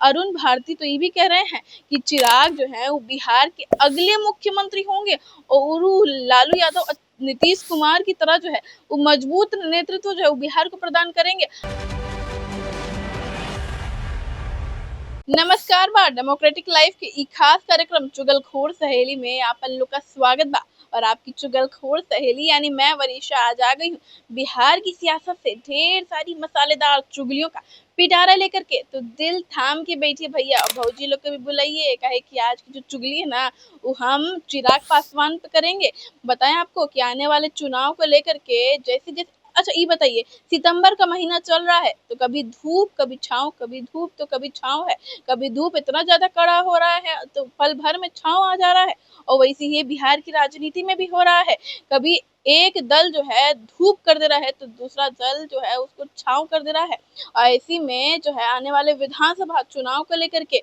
अरुण भारती तो ये भी कह रहे हैं कि चिराग जो है वो बिहार के अगले मुख्यमंत्री होंगे और वो लालू यादव नीतीश कुमार की तरह जो है वो मजबूत नेतृत्व जो है वो बिहार को प्रदान करेंगे। नमस्कार बा डेमोक्रेटिक लाइफ के ई खास कार्यक्रम चुगलखोर सहेली में आप लोग का स्वागत बा। और आपकी चुगलखोर सहेली यानी मैं वरीशा आज आ गई हूँ बिहार की सियासत से ढेर सारी मसालेदार चुगलियों का पिटारा लेकर के। तो दिल थाम के बैठिए भैया और भौजी लोग को भी बुलाइए, कहे कि आज की जो चुगली है ना वो हम चिराग पासवान पे करेंगे। बताएं आपको कि आने वाले चुनाव को लेकर के जैसे जैसे अच्छा ये बताइए, सितंबर का महीना चल रहा है तो कभी धूप कभी छांव, कभी धूप तो कभी छांव है। कभी धूप इतना ज्यादा कड़ा हो रहा है तो पल भर में छांव आ जा रहा है, और वैसे ही बिहार की राजनीति में भी हो रहा है। कभी एक दल जो है धूप कर दे रहा है तो दूसरा दल जो है उसको छांव कर दे रहा है। और ऐसी में जो है आने वाले विधानसभा चुनाव को लेकर के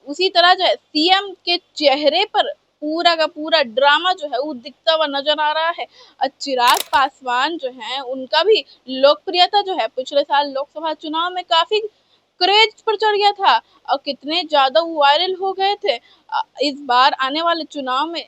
उसी तरह जो है सीएम के चेहरे पर पूरा का पूरा ड्रामा जो है वो दिखता हुआ नजर आ रहा है। और चिराग पासवान जो है उनका भी लोकप्रियता जो है पिछले साल लोकसभा चुनाव में काफी क्रेज पर चढ़ गया था और कितने ज्यादा वायरल हो गए थे। इस बार आने वाले चुनाव में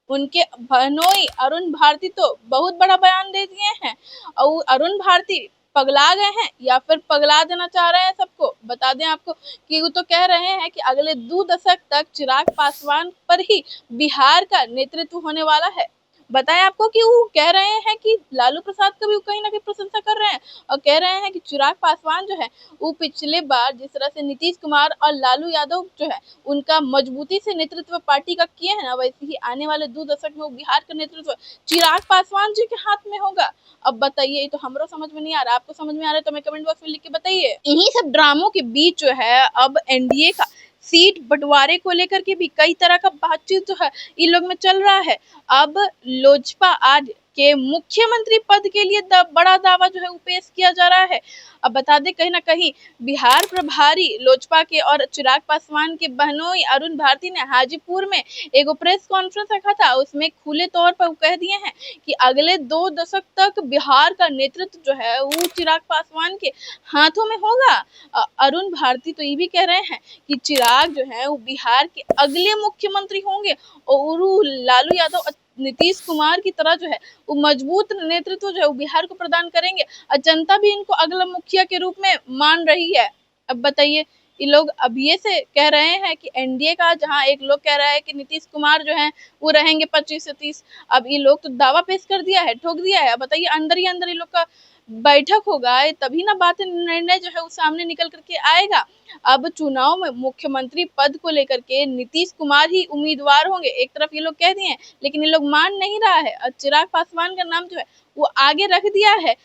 उनके बहनोई अरुण भारती तो बहुत बड़ा बयान दे दिए हैं। और अरुण भारती पगला गए हैं या फिर पगला देना चाह रहे हैं सबको। बता दें आपको कि वो तो कह रहे हैं कि अगले 2 दशक तक चिराग पासवान पर ही बिहार का नेतृत्व होने वाला है। बताएं आपको कि वो कह रहे हैं कि लालू प्रसाद का भी कहीं ना कहीं प्रशंसा कर रहे हैं और कह रहे हैं कि चिराग पासवान जो है वो पिछले बार जिस तरह से नीतीश कुमार और लालू यादव जो है उनका मजबूती से नेतृत्व पार्टी का किए हैं ना, वैसे ही आने वाले 2 दशक में वो बिहार का नेतृत्व चिराग पासवान जी के हाथ में होगा। अब बताइए, ये तो हमरो समझ में नहीं आ रहा, आपको समझ में आ रहा है तो हमें कमेंट बॉक्स में लिख के बताइए। इन्हीं सब ड्रामों के बीच जो है अब एनडीए का सीट बंटवारे को लेकर के भी कई तरह का बातचीत जो है इन लोग में चल रहा है। अब लोजपा आज के मुख्यमंत्री पद के लिए बड़ा दावा जो है वो पेश किया जा रहा है। अब बता दें कहीं ना कहीं बिहार प्रभारी लोजपा के और चिराग पासवान के बहनोई अरुण भारती ने हाजीपुर में एक प्रेस कॉन्फ्रेंस रखा था, उसमें खुले तौर पर कह दिए हैं कि अगले 2 दशक तक बिहार का नेतृत्व जो है वो चिराग पासवान के हाथों में होगा। अरुण भारती तो ये भी कह रहे हैं कि चिराग जो है वो बिहार के अगले मुख्यमंत्री होंगे और वो लालू यादव नीतीश कुमार की तरह जो है वो मजबूत नेतृत्व जो है वो बिहार को प्रदान करेंगे और जनता भी इनको अगला मुखिया के रूप में मान रही है। अब बताइए, ये लोग अब ये से कह रहे हैं कि एनडीए का, जहां एक लोग कह रहा है कि नीतीश कुमार जो है वो रहेंगे 25 से 30। अब ये लोग तो दावा पेश कर दिया है, ठोक दिया है। बताइए, अंदर ही अंदर ये लोग का बैठक होगा तभी ना बातें निर्णय जो है वो सामने निकल करके आएगा। अब चुनाव में मुख्यमंत्री पद को लेकर के नीतीश कुमार ही उम्मीदवार होंगे, एक तरफ ये लोग कह दिए हैं, लेकिन ये लोग मान नहीं रहा है और चिराग पासवान का नाम जो है वो आगे रख दिया है।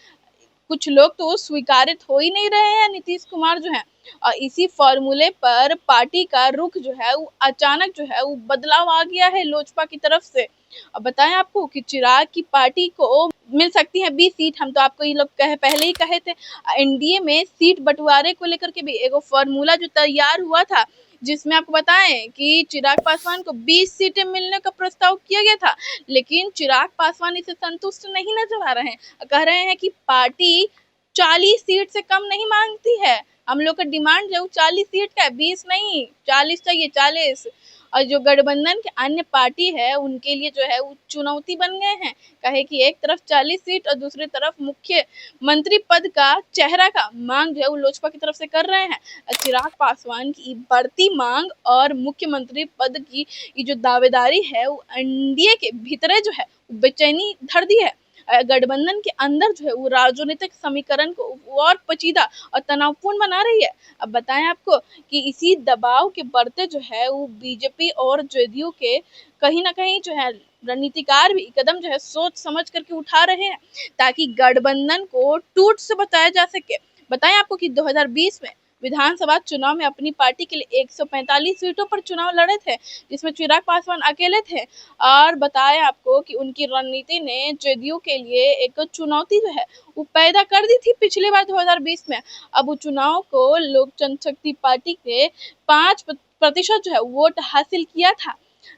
कुछ लोग तो स्वीकारित हो ही नहीं रहे हैं नीतीश कुमार जो है। और इसी फॉर्मूले पर पार्टी का रुख जो है वो अचानक जो है वो बदलाव आ गया है लोजपा की तरफ से। अब बताएं आपको कि चिराग की पार्टी को मिल सकती है 20 सीट। हम तो आपको ये लोग पहले ही कहे थे। एनडीए में सीट बंटवारे को लेकर के भी एक फॉर्मूला जो तैयार हुआ था, जिसमें आपको बताएं कि चिराग पासवान को 20 सीटें मिलने का प्रस्ताव किया गया था, लेकिन चिराग पासवान इसे संतुष्ट नहीं नजर आ रहे हैं। कह रहे हैं कि पार्टी 40 सीट से कम नहीं मांगती है, हम लोग का डिमांड जो 40 सीट का है, 20 नहीं 40 चाहिए, 40। और जो गठबंधन के अन्य पार्टी है उनके लिए जो है वो चुनौती बन गए हैं। कहे कि एक तरफ 40 सीट और दूसरी तरफ मुख्य मंत्री पद का चेहरा का मांग जो है वो लोजपा की तरफ से कर रहे हैं। चिराग पासवान की बढ़ती मांग और मुख्यमंत्री पद की ये जो दावेदारी है वो एनडीए के भीतरे जो है बेचैनी धर दी है। गठबंधन के अंदर जो है वो राजनीतिक समीकरण को और पेचीदा और तनावपूर्ण बना रही है। अब बताएं आपको कि इसी दबाव के बढ़ते जो है वो बीजेपी और जेडीयू के कहीं ना कहीं जो है रणनीतिकार भी कदम जो है सोच समझ करके उठा रहे हैं ताकि गठबंधन को टूट से बचाया जा सके। बताएं आपको कि 2020 में विधानसभा चुनाव में अपनी पार्टी के लिए 145 सीटों पर चुनाव लड़े थे, जिसमें चिराग पासवान अकेले थे। और बताया आपको कि उनकी रणनीति ने जेडीयू के लिए एक चुनौती जो है वो पैदा कर दी थी पिछली बार 2020 में। अब उस चुनाव को लोक जनशक्ति पार्टी के 5% जो है वोट हासिल किया था।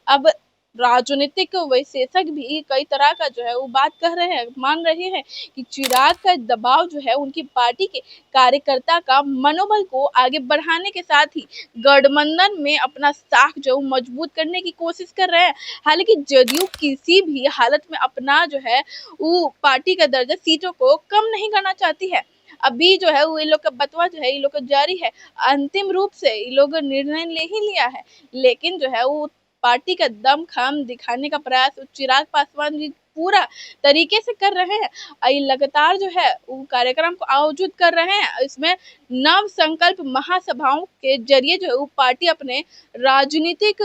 अब राजनीतिक विशेषज्ञ भी कई तरह का जो है वो बात कह रहे हैं, मान रहे हैं कि चिराग का दबाव जो है उनकी पार्टी के कार्यकर्ता का मनोबल को आगे बढ़ाने के साथ ही गठबंधन में अपना साख जो मजबूत करने की कोशिश कर रहे हैं। हालांकि जदयू किसी भी हालत में अपना जो है वो पार्टी का दर्जा सीटों को कम नहीं करना चाहती है। अभी जो है वो ये लोग का बंटवारा जो है ये लोग का जारी है। अंतिम रूप से ये लोग निर्णय ले ही लिया है, लेकिन जो है वो पार्टी का दमखम दिखाने का प्रयास चिराग पासवान जी पूरा तरीके से कर रहे हैं। लगातार जो है वो कार्यक्रम को आयोजित कर रहे हैं। इसमें नव संकल्प महासभाओं के जरिए जो है वो पार्टी अपने राजनीतिक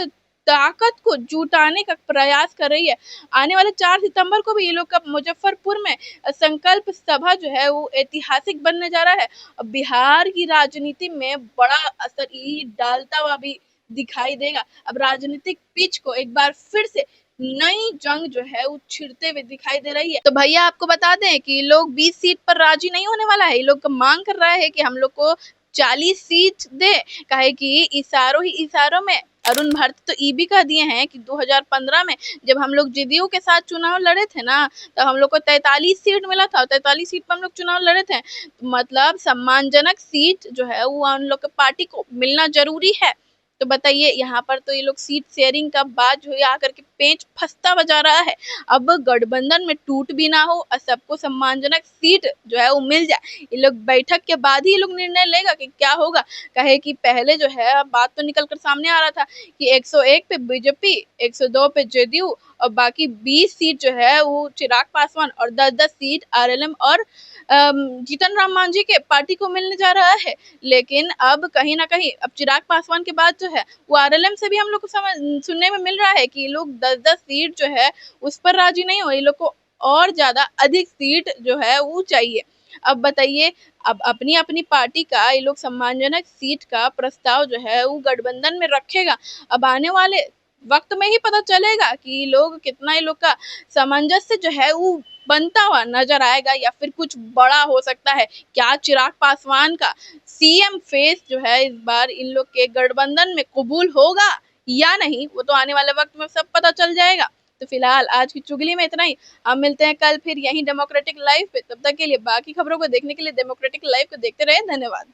ताकत को जुटाने का प्रयास कर रही है। आने वाले 4 सितंबर को भी ये लोग का मुजफ्फरपुर में संकल्प सभा जो है वो ऐतिहासिक बनने जा रहा है। अब बिहार की राजनीति में बड़ा असर ये डालता हुआ भी दिखाई देगा। अब राजनीतिक पिच को एक बार फिर से नई जंग जो है वो छिड़ते हुए दिखाई दे रही है। तो भैया आपको बता दें कि लोग 20 सीट पर राजी नहीं होने वाला है। ये लोग मांग कर रहा है कि हम लोग को 40 सीट दे, काहे कि इशारों ही इशारों में अरुण भारती तो ये भी कह दिए हैं कि 2015 में जब हम लोग जदयू के साथ चुनाव लड़े थे ना, तो हम लोग को 43 सीट मिला था। 43 सीट पर हम लोग चुनाव लड़े थे, मतलब सम्मानजनक सीट जो है वो हम लोग के पार्टी को मिलना जरूरी है। तो बताइए यहाँ पर तो ये लोग सीट शेयरिंग का बात जो है आकर के पेंच फंसता बजा रहा है। अब गठबंधन में टूट भी ना हो और सबको सम्मानजनक सीट जो है वो मिल जाए। ये लोग बैठक के बाद ही ये लोग निर्णय लेगा कि क्या होगा। कहे कि पहले जो है बात तो निकल कर सामने आ रहा था कि 101 पे बीजेपी, 102 पे जदयू और बाकी 20 सीट जो है वो चिराग पासवान और 10-10 सीट आरएलएम और जीतन राम मांझी के पार्टी को मिलने जा रहा है। लेकिन अब कहीं ना कहीं अब चिराग पासवान के बाद जो है वो आरएलएम से भी हम लोग को सुनने में मिल रहा है कि ये लोग 10-10 सीट जो है उस पर राजी नहीं हो। ये लोग को और ज्यादा अधिक सीट जो है वो चाहिए। अब बताइए, अब अपनी अपनी पार्टी का ये लोग सम्मानजनक सीट का प्रस्ताव जो है वो गठबंधन में रखेगा। अब आने वाले वक्त में ही पता चलेगा कि लोग कितना, ये लोग का सामंजस्य जो है वो बनता हुआ नजर आएगा या फिर कुछ बड़ा हो सकता है। क्या चिराग पासवान का सीएम फेस जो है इस बार इन लोग के गठबंधन में कबूल होगा या नहीं, वो तो आने वाले वक्त में सब पता चल जाएगा। तो फिलहाल आज की चुगली में इतना ही। हम मिलते हैं कल फिर यही डेमोक्रेटिक लाइव पे। तब तक के लिए बाकी खबरों को देखने के लिए डेमोक्रेटिक लाइव को देखते रहे। धन्यवाद।